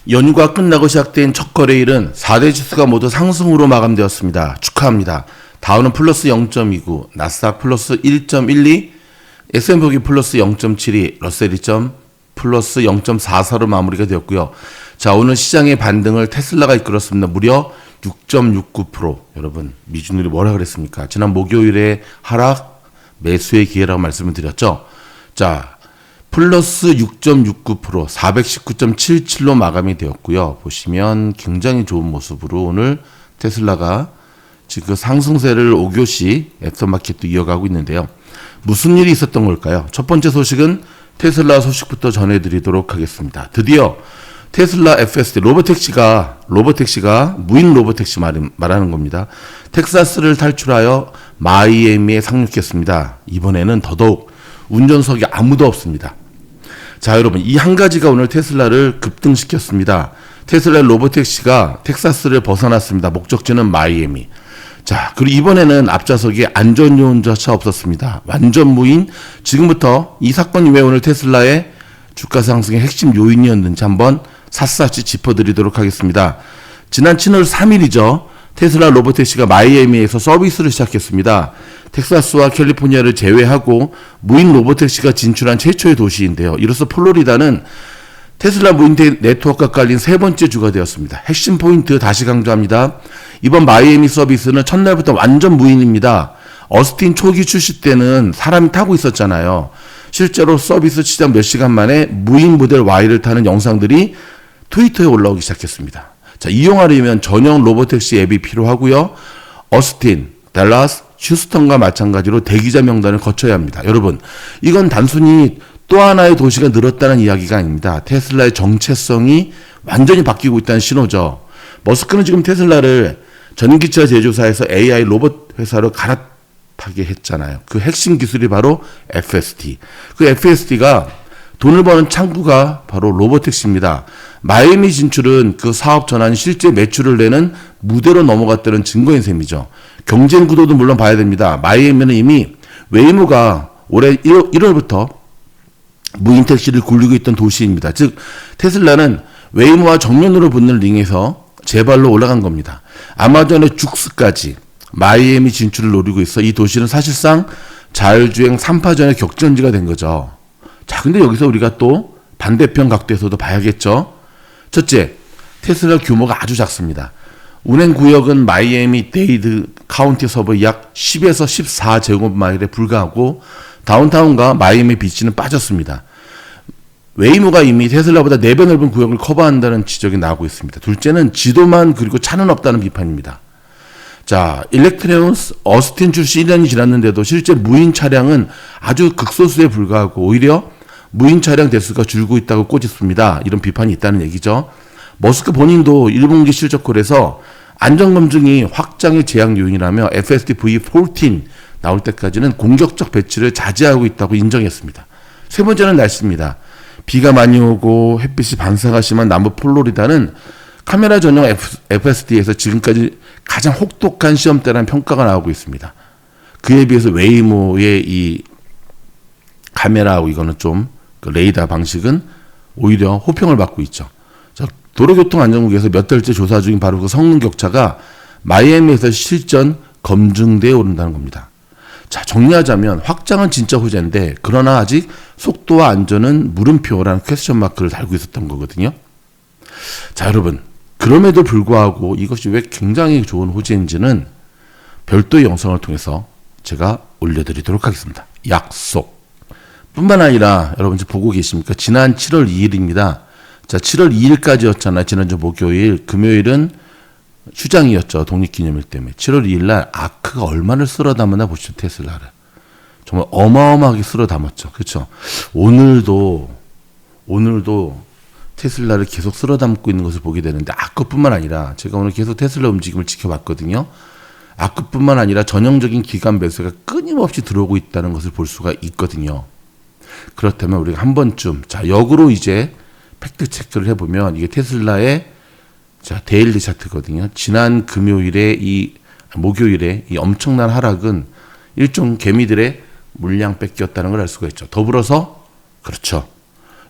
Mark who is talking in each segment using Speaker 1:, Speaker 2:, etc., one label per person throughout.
Speaker 1: 연휴가 끝나고 시작된 첫 거래일은 4대 지수가 모두 상승으로 마감되었습니다. 축하합니다. 다우는 플러스 0.29, 나스닥 플러스 1.12, S&P 플러스 0.72, 러셀 2점 플러스 0.44로 마무리가 되었고요. 자, 오늘 시장의 반등을 테슬라가 이끌었습니다. 무려 6.69%. 여러분, 미주들이 뭐라 그랬습니까? 지난 목요일에 하락 매수의 기회라고 말씀을 드렸죠. 자, 플러스 6.69%, 419.77로 마감이 되었고요. 보시면 굉장히 좋은 모습으로 오늘 테슬라가 지금 상승세를 5교시 애프터마켓도 이어가고 있는데요. 무슨 일이 있었던 걸까요? 첫 번째 소식은 테슬라 소식부터 전해드리도록 하겠습니다. 드디어 테슬라 FSD 로보택시가 무인 로보택시 말하는 겁니다. 텍사스를 탈출하여 마이애미에 상륙했습니다. 이번에는 더더욱 운전석이 아무도 없습니다. 자, 여러분, 이 한 가지가 오늘 테슬라를 급등시켰습니다. 테슬라 로보택시가 텍사스를 벗어났습니다. 목적지는 마이애미. 자, 그리고 이번에는 앞좌석에 안전요원조차 없었습니다. 완전 무인. 지금부터 이 사건이 왜 오늘 테슬라의 주가 상승의 핵심 요인이었는지 한번 샅샅이 짚어드리도록 하겠습니다. 지난 7월 3일이죠. 테슬라 로보택시가 마이애미에서 서비스를 시작했습니다. 텍사스와 캘리포니아를 제외하고 무인 로보택시가 진출한 최초의 도시인데요. 이로써 플로리다는 테슬라 무인 네트워크가 깔린 세 번째 주가 되었습니다. 핵심 포인트 다시 강조합니다. 이번 마이애미 서비스는 첫날부터 완전 무인입니다. 어스틴 초기 출시 때는 사람이 타고 있었잖아요. 실제로 서비스 시작 몇 시간 만에 무인 모델 Y를 타는 영상들이 트위터에 올라오기 시작했습니다. 자, 이용하려면 전용 로보택시 앱이 필요하고요. 어스틴, 댈러스, 휴스턴과 마찬가지로 대기자 명단을 거쳐야 합니다. 여러분, 이건 단순히 또 하나의 도시가 늘었다는 이야기가 아닙니다. 테슬라의 정체성이 완전히 바뀌고 있다는 신호죠. 머스크는 지금 테슬라를 전기차 제조사에서 AI 로봇 회사로 갈아타게 했잖아요. 그 핵심 기술이 바로 FSD. 그 FSD가 돈을 버는 창구가 바로 로보택시입니다. 마이애미 진출은 그 사업 전환이 실제 매출을 내는 무대로 넘어갔다는 증거인 셈이죠. 경쟁 구도도 물론 봐야 됩니다. 마이애미는 이미 웨이모가 올해 1월부터 무인 택시를 굴리고 있던 도시입니다. 즉 테슬라는 웨이모와 정면으로 붙는 링에서 제발로 올라간 겁니다. 아마존의 죽스까지 마이애미 진출을 노리고 있어 이 도시는 사실상 자율주행 3파전의 격전지가 된 거죠. 자, 근데 여기서 우리가 또 반대편 각도에서도 봐야겠죠. 첫째, 테슬라 규모가 아주 작습니다. 운행 구역은 마이애미 데이드 카운티 서부 약 10에서 14제곱마일에 불과하고 다운타운과 마이애미 비치는 빠졌습니다. 웨이모가 이미 테슬라보다 4배 넓은 구역을 커버한다는 지적이 나오고 있습니다. 둘째는 지도만 그리고 차는 없다는 비판입니다. 자, 일렉트레온스 어스틴 출시 1년이 지났는데도 실제 무인 차량은 아주 극소수에 불과하고 오히려 무인 차량 대수가 줄고 있다고 꼬집습니다. 이런 비판이 있다는 얘기죠. 머스크 본인도 1분기 실적콜에서 안전검증이 확장의 제약 요인이라며 FSD V14 나올 때까지는 공격적 배치를 자제하고 있다고 인정했습니다. 세 번째는 날씨입니다. 비가 많이 오고 햇빛이 반사가 심한 남부 플로리다는 카메라 전용 FSD에서 지금까지 가장 혹독한 시험대라는 평가가 나오고 있습니다. 그에 비해서 웨이모의 이 카메라하고 이거는 좀 그 레이더 방식은 오히려 호평을 받고 있죠. 자, 도로교통안전국에서 몇 달째 조사 중인 바로 그 성능 격차가 마이애미에서 실전 검증대에 오른다는 겁니다. 자, 정리하자면 확장은 진짜 호재인데 그러나 아직 속도와 안전은 물음표라는 퀘스천 마크를 달고 있었던 거거든요. 자, 여러분, 그럼에도 불구하고 이것이 왜 굉장히 좋은 호재인지는 별도의 영상을 통해서 제가 올려드리도록 하겠습니다. 약속. 뿐만 아니라 여러분 지금 보고 계십니까? 지난 7월 2일입니다. 자, 7월 2일까지였잖아요. 지난주 목요일, 금요일은 휴장이었죠. 독립기념일 때문에. 7월 2일 날 아크가 얼마나 쓸어 담았나 보시죠. 테슬라를. 정말 어마어마하게 쓸어 담았죠. 그렇죠? 오늘도 테슬라를 계속 쓸어 담고 있는 것을 보게 되는데 아크뿐만 아니라 제가 오늘 계속 테슬라 움직임을 지켜봤거든요. 아크뿐만 아니라 전형적인 기관 매수가 끊임없이 들어오고 있다는 것을 볼 수가 있거든요. 그렇다면 우리가 한 번쯤 자, 역으로 이제 팩트 체크를 해보면 이게 테슬라의 자, 데일리 차트거든요. 지난 목요일에 이 엄청난 하락은 일종 개미들의 물량 뺏겼다는 걸 알 수가 있죠. 더불어서 그렇죠.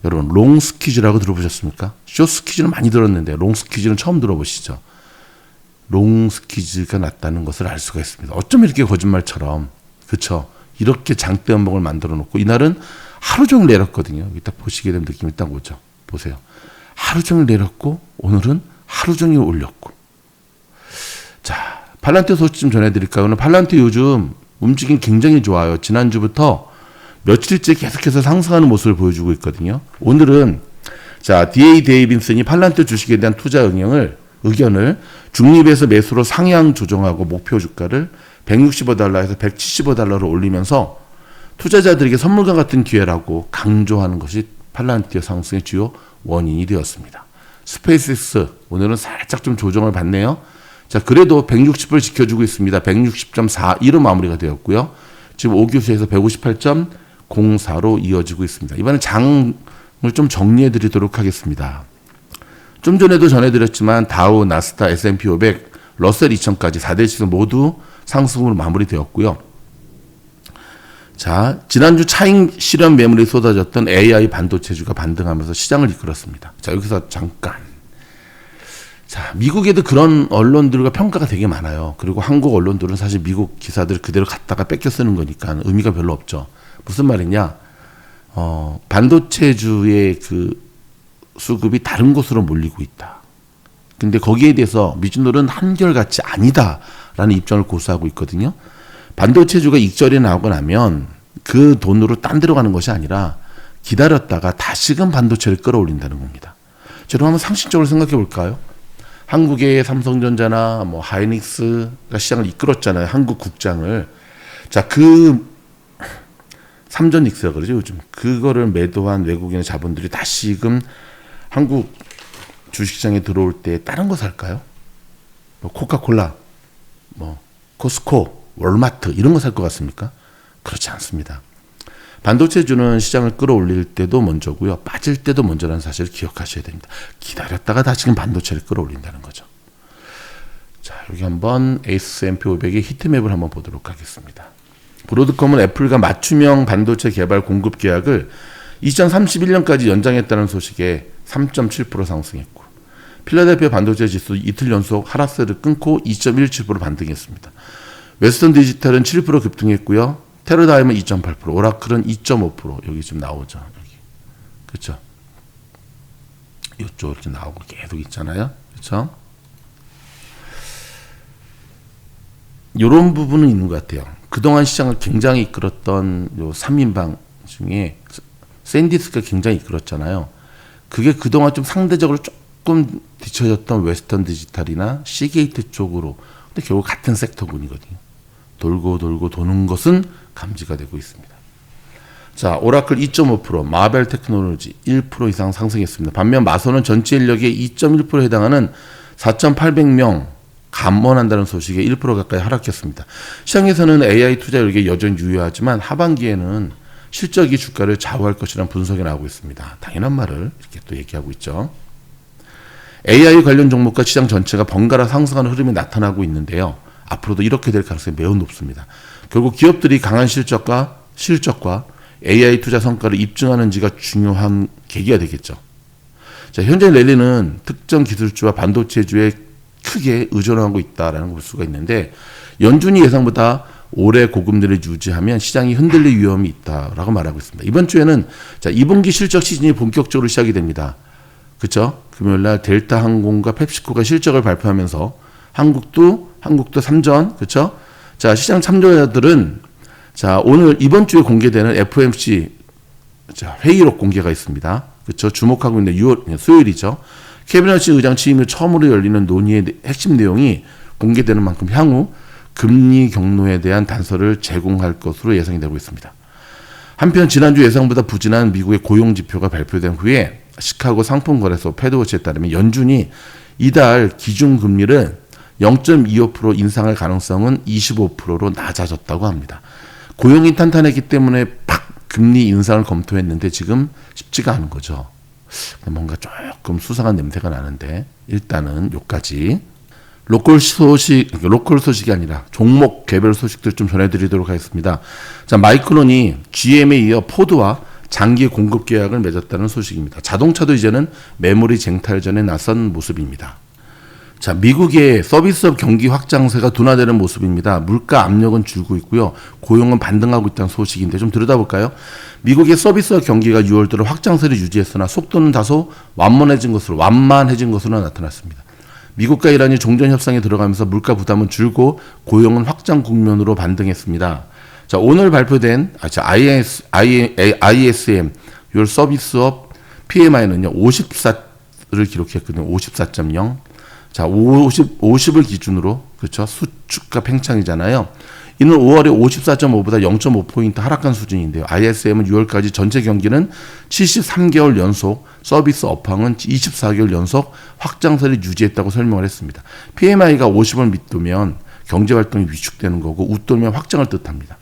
Speaker 1: 여러분 롱스퀴즈라고 들어보셨습니까? 숏스퀴즈는 많이 들었는데 롱스퀴즈는 처음 들어보시죠? 롱스퀴즈가 났다는 것을 알 수가 있습니다. 어쩜 이렇게 거짓말처럼, 그렇죠? 이렇게 장대 음봉을 만들어 놓고 이날은 하루 종일 내렸거든요. 여기 딱 보시게 되면 느낌이 딱 오죠. 보세요. 하루 종일 내렸고 오늘은 하루 종일 올렸고. 자, 팔란티오 소식 좀 전해드릴까요? 오늘 팔란티오 요즘 움직임 굉장히 좋아요. 지난주부터 며칠째 계속해서 상승하는 모습을 보여주고 있거든요. 오늘은 자, D.A. 데이빈슨이 팔란티오 주식에 대한 투자 의견을 중립에서 매수로 상향 조정하고 목표 주가를 165달러에서 175달러로 올리면서 투자자들에게 선물과 같은 기회라고 강조하는 것이 팔란티오 상승의 주요 원인이 되었습니다. 스페이스X 오늘은 살짝 좀 조정을 받네요. 자, 그래도 160을 지켜주고 있습니다. 160.42로 마무리가 되었고요. 지금 5교시에서 158.04로 이어지고 있습니다. 이번엔 장을 좀 정리해 드리도록 하겠습니다. 좀 전에도 전해드렸지만 다우, 나스닥, S&P 500, 러셀 2000까지 4대 지수 모두 상승으로 마무리되었고요. 자, 지난주 차익 실현 매물이 쏟아졌던 AI 반도체주가 반등하면서 시장을 이끌었습니다. 자, 여기서 잠깐. 자, 미국에도 그런 언론들과 평가가 되게 많아요. 그리고 한국 언론들은 사실 미국 기사들 그대로 갖다가 뺏겨 쓰는 거니까 의미가 별로 없죠. 무슨 말이냐? 반도체주의 그 수급이 다른 곳으로 몰리고 있다. 근데 거기에 대해서 미주노는 한결같이 아니다라는 입장을 고수하고 있거든요. 반도체주가 익절이 나오고 나면 그 돈으로 딴 데로 가는 것이 아니라 기다렸다가 다시금 반도체를 끌어올린다는 겁니다. 여러분 한번 상식적으로 생각해 볼까요? 한국의 삼성전자나 뭐 하이닉스가 시장을 이끌었잖아요. 한국 국장을. 자, 그 삼전닉스라 그러죠, 요즘. 그거를 매도한 외국인의 자본들이 다시금 한국 주식시장에 들어올 때 다른 거 살까요? 뭐 코카콜라, 뭐 코스코, 월마트 이런 거 살 것 같습니까? 그렇지 않습니다. 반도체주는 시장을 끌어올릴 때도 먼저고요. 빠질 때도 먼저라는 사실을 기억하셔야 됩니다. 기다렸다가 다시금 반도체를 끌어올린다는 거죠. 자, 여기 한번 S&P 500의 히트맵을 한번 보도록 하겠습니다. 브로드컴은 애플과 맞춤형 반도체 개발 공급 계약을 2031년까지 연장했다는 소식에 3.7% 상승했고, 필라델피아 반도체 지수 이틀 연속 하락세를 끊고 2.17% 반등했습니다. 웨스턴 디지털은 7% 급등했고요. 테러다임은 2.8%, 오라클은 2.5%. 여기 지금 나오죠. 여기. 그렇죠? 이쪽 이렇게 나오고 계속 있잖아요. 그렇죠? 이런 부분은 있는 것 같아요. 그동안 시장을 굉장히 이끌었던 요 3인방 중에 샌디스가 굉장히 이끌었잖아요. 그게 그동안 좀 상대적으로 조금 뒤처졌던 웨스턴 디지털이나 시게이트 쪽으로. 근데 결국 같은 섹터군이거든요. 돌고 돌고 도는 것은 감지가 되고 있습니다. 자, 오라클 2.5%, 마벨 테크놀로지 1% 이상 상승했습니다. 반면 마소는 전체 인력의 2.1%에 해당하는 4,800명 감원한다는 소식에 1% 가까이 하락했습니다. 시장에서는 AI 투자 여력이 여전히 유효하지만 하반기에는 실적이 주가를 좌우할 것이라는 분석이 나오고 있습니다. 당연한 말을 이렇게 또 얘기하고 있죠. AI 관련 종목과 시장 전체가 번갈아 상승하는 흐름이 나타나고 있는데요. 앞으로도 이렇게 될 가능성이 매우 높습니다. 결국 기업들이 강한 실적과 AI 투자 성과를 입증하는지가 중요한 계기가 되겠죠. 자, 현재 랠리는 특정 기술주와 반도체주에 크게 의존하고 있다라는 걸 볼 수가 있는데, 연준이 예상보다 올해 고금리를 유지하면 시장이 흔들릴 위험이 있다라고 말하고 있습니다. 이번 주에는 자, 2분기 실적 시즌이 본격적으로 시작이 됩니다. 그렇죠? 금요일날 델타 항공과 펩시코가 실적을 발표하면서 한국도 3전, 그렇죠? 자, 시장 참여자들은 자, 오늘 이번 주에 공개되는 FOMC 자, 회의록 공개가 있습니다. 그렇죠? 주목하고 있는 수요일이죠. 캐비넷 의장 취임 후 처음으로 열리는 논의의 핵심 내용이 공개되는 만큼 향후 금리 경로에 대한 단서를 제공할 것으로 예상이 되고 있습니다. 한편 지난주 예상보다 부진한 미국의 고용 지표가 발표된 후에 시카고 상품거래소 패드워치에 따르면 연준이 이달 기준금리를 0.25% 인상할 가능성은 25%로 낮아졌다고 합니다. 고용이 탄탄했기 때문에 팍 금리 인상을 검토했는데 지금 쉽지가 않은 거죠. 뭔가 조금 수상한 냄새가 나는데 일단은 여기까지 로컬 소식이 아니라 종목 개별 소식들 좀 전해드리도록 하겠습니다. 자, 마이크론이 GM에 이어 포드와 장기 공급 계약을 맺었다는 소식입니다. 자동차도 이제는 메모리 쟁탈전에 나선 모습입니다. 자, 미국의 서비스업 경기 확장세가 둔화되는 모습입니다. 물가 압력은 줄고 있고요. 고용은 반등하고 있다는 소식인데 좀 들여다볼까요? 미국의 서비스업 경기가 6월 들어 확장세를 유지했으나 속도는 다소 완만해진 것으로 나타났습니다. 미국과 이란이 종전 협상에 들어가면서 물가 부담은 줄고 고용은 확장 국면으로 반등했습니다. 자, 오늘 발표된 ISM 6월 서비스업 PMI는요 54를 기록했거든요. 54.0. 자, 50을 기준으로, 그렇죠. 수축과 팽창이잖아요. 이는 5월에 54.5보다 0.5포인트 하락한 수준인데요. ISM은 6월까지 전체 경기는 73개월 연속, 서비스 업황은 24개월 연속 확장세를 유지했다고 설명을 했습니다. PMI가 50을 밑두면 경제활동이 위축되는 거고, 웃돌면 확장을 뜻합니다.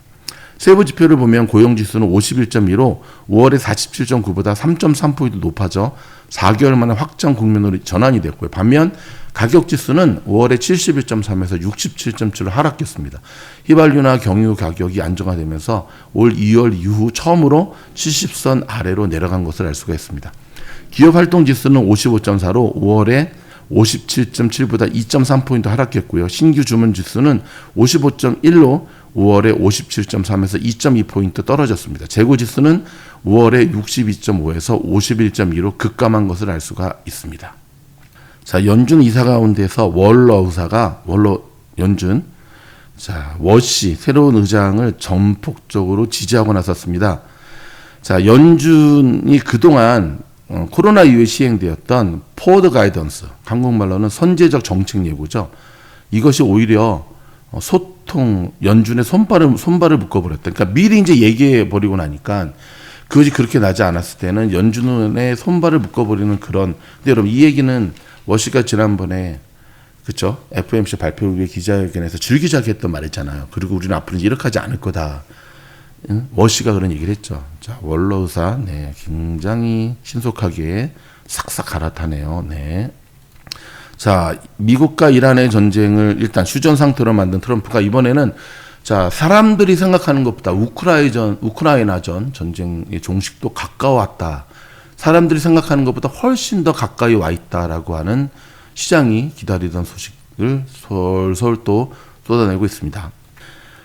Speaker 1: 세부 지표를 보면 고용지수는 51.2로 5월에 47.9보다 3.3포인트 높아져 4개월 만에 확장 국면으로 전환이 됐고요. 반면 가격지수는 5월에 71.3에서 67.7로 하락했습니다. 휘발유나 경유 가격이 안정화되면서 올 2월 이후 처음으로 70선 아래로 내려간 것을 알 수가 있습니다. 기업활동지수는 55.4로 5월에 57.7보다 2.3포인트 하락했고요. 신규 주문지수는 55.1로 5월에 57.3에서 2.2포인트 떨어졌습니다. 재고지수는 5월에 62.5에서 51.2로 급감한 것을 알 수가 있습니다. 자, 연준 이사 가운데서 연준, 자, 워시 새로운 의장을 전폭적으로 지지하고 나섰습니다. 자, 연준이 그동안 코로나 이후에 시행되었던 포워드 가이던스, 한국말로는 선제적 정책 예고죠. 이것이 오히려 연준의 손발을 묶어버렸다. 그러니까 미리 이제 얘기해 버리고 나니까 그것이 그렇게 나지 않았을 때는 연준의 손발을 묶어버리는 그런. 근데 여러분, 이 얘기는 워시가 지난번에, 그쵸? FOMC 발표 후에 기자회견에서 줄기차게 했던 말이잖아요. 그리고 우리는 앞으로 이렇게 하지 않을 거다. 응? 워시가 그런 얘기를 했죠. 자, 원로 의사, 네, 굉장히 신속하게 싹싹 갈아타네요. 네. 자, 미국과 이란의 전쟁을 일단 휴전 상태로 만든 트럼프가 이번에는, 자, 사람들이 생각하는 것보다 우크라이나전 전쟁의 종식도 가까웠다. 사람들이 생각하는 것보다 훨씬 더 가까이 와 있다라고 하는 시장이 기다리던 소식을 솔솔 또 쏟아내고 있습니다.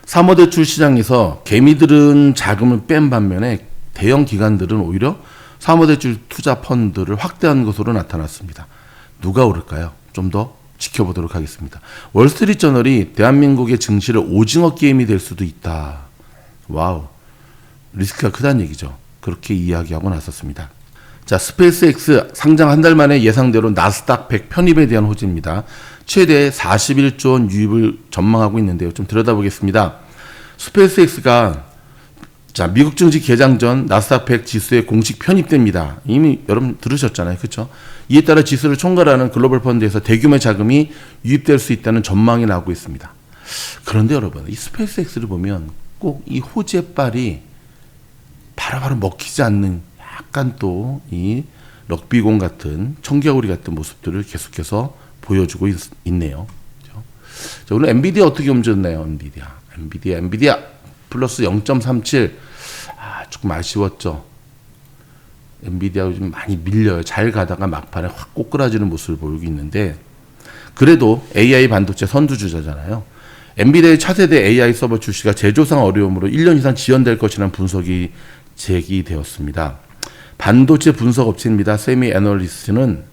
Speaker 1: 사모대출 시장에서 개미들은 자금을 뺀 반면에 대형 기관들은 오히려 사모대출 투자 펀드를 확대한 것으로 나타났습니다. 누가 오를까요? 좀 더 지켜보도록 하겠습니다. 월스트리트저널이 대한민국의 증시를 오징어 게임이 될 수도 있다. 와우, 리스크가 크다는 얘기죠. 그렇게 이야기하고 나섰습니다. 자, 스페이스X 상장 한 달 만에 예상대로 나스닥 100 편입에 대한 호재입니다. 최대 41조 원 유입을 전망하고 있는데요. 좀 들여다보겠습니다. 스페이스X가, 자, 미국 증시 개장 전 나스닥 100 지수에 공식 편입됩니다. 이미 여러분 들으셨잖아요. 그렇죠? 이에 따라 지수를 총괄하는 글로벌 펀드에서 대규모 자금이 유입될 수 있다는 전망이 나오고 있습니다. 그런데 여러분, 이 스페이스X를 보면 꼭 이 호재빨이 바로바로 먹히지 않는 약간 또 이 럭비공 같은 청개구리 같은 모습들을 계속해서 보여주고 있네요. 그렇죠? 자, 오늘 엔비디아 어떻게 움직였나요? 엔비디아 플러스 0.37. 조금 아쉬웠죠. 엔비디아 요즘 많이 밀려요. 잘 가다가 막판에 확 꼬꾸라지는 모습을 보이고 있는데, 그래도 AI 반도체 선두주자잖아요. 엔비디아의 차세대 AI 서버 출시가 제조상 어려움으로 1년 이상 지연될 것이라는 분석이 제기되었습니다. 반도체 분석 업체입니다. 세미 애널리스트는,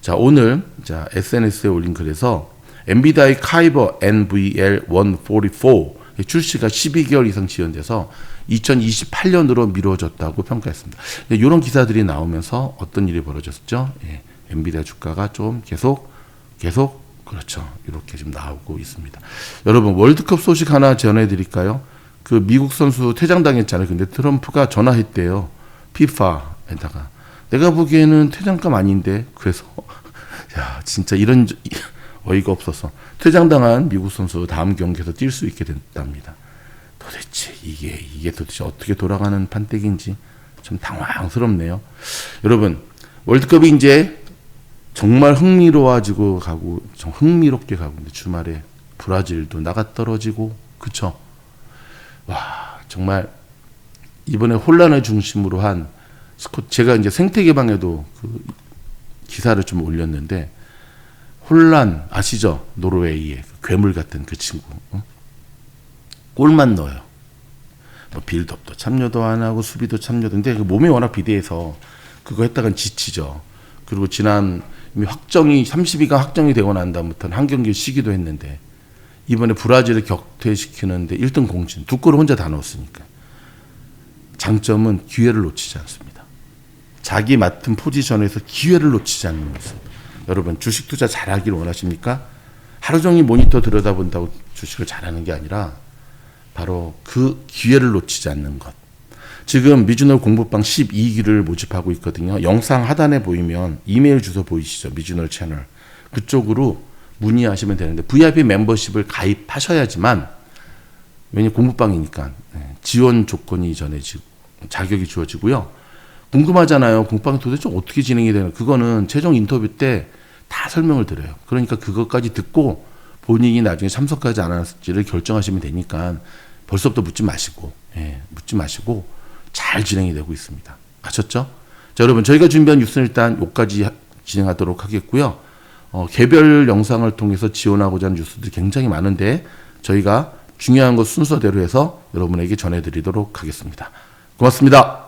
Speaker 1: 자, 오늘, 자, SNS에 올린 글에서 엔비디아의 카이버 NVL144 출시가 12개월 이상 지연돼서 2028년으로 미뤄졌다고 평가했습니다. 이런 기사들이 나오면서 어떤 일이 벌어졌죠? 예, 엔비디아 주가가 좀 계속 그렇죠. 이렇게 지금 나오고 있습니다. 여러분, 월드컵 소식 하나 전해드릴까요? 그 미국 선수 퇴장당했잖아요. 근데 트럼프가 전화했대요. 피파에다가. 내가 보기에는 퇴장감 아닌데. 그래서 야, 진짜 이런 어이가 없어서 퇴장당한 미국 선수 다음 경기에서 뛸 수 있게 됐답니다. 도대체 이게 도대체 어떻게 돌아가는 판때기인지 좀 당황스럽네요. 여러분, 월드컵이 이제 정말 흥미로워지고 가고, 좀 흥미롭게 가고, 주말에 브라질도 나가 떨어지고, 그쵸? 와, 정말 이번에 혼란을 중심으로 한 제가 이제 생태 개방에도 그 기사를 좀 올렸는데, 혼란 아시죠? 노르웨이의 그 괴물 같은 그 친구, 골만 넣어요. 뭐 빌드업도 참여도 안 하고 수비도 참여도. 근데 그 몸이 워낙 비대해서 그거 했다간 지치죠. 그리고 지난 이미 확정이 32가 확정이 되고 난 다음부터는 한 경기 쉬기도 했는데, 이번에 브라질을 격퇴시키는데 1등 공진 2골을 혼자 다 넣었으니까. 장점은 기회를 놓치지 않습니다. 자기 맡은 포지션에서 기회를 놓치지 않는 모습. 여러분, 주식 투자 잘하기를 원하십니까? 하루 종일 모니터 들여다본다고 주식을 잘하는 게 아니라 바로 그 기회를 놓치지 않는 것. 지금 미주널 공부방 12기를 모집하고 있거든요. 영상 하단에 보이면 이메일 주소 보이시죠? 미주널 채널. 그쪽으로 문의하시면 되는데, VIP 멤버십을 가입하셔야지만, 왜냐면 공부방이니까 지원 조건이 전해지고 자격이 주어지고요. 궁금하잖아요. 공부방이 도대체 어떻게 진행이 되나. 그거는 최종 인터뷰 때 다 설명을 드려요. 그러니까 그것까지 듣고 본인이 나중에 참석하지 않았을지를 결정하시면 되니까 벌써부터 묻지 마시고, 묻지 마시고 잘 진행이 되고 있습니다. 아셨죠? 자, 여러분, 저희가 준비한 뉴스는 일단 여기까지 진행하도록 하겠고요. 개별 영상을 통해서 지원하고자 하는 뉴스들이 굉장히 많은데, 저희가 중요한 것 순서대로 해서 여러분에게 전해드리도록 하겠습니다. 고맙습니다.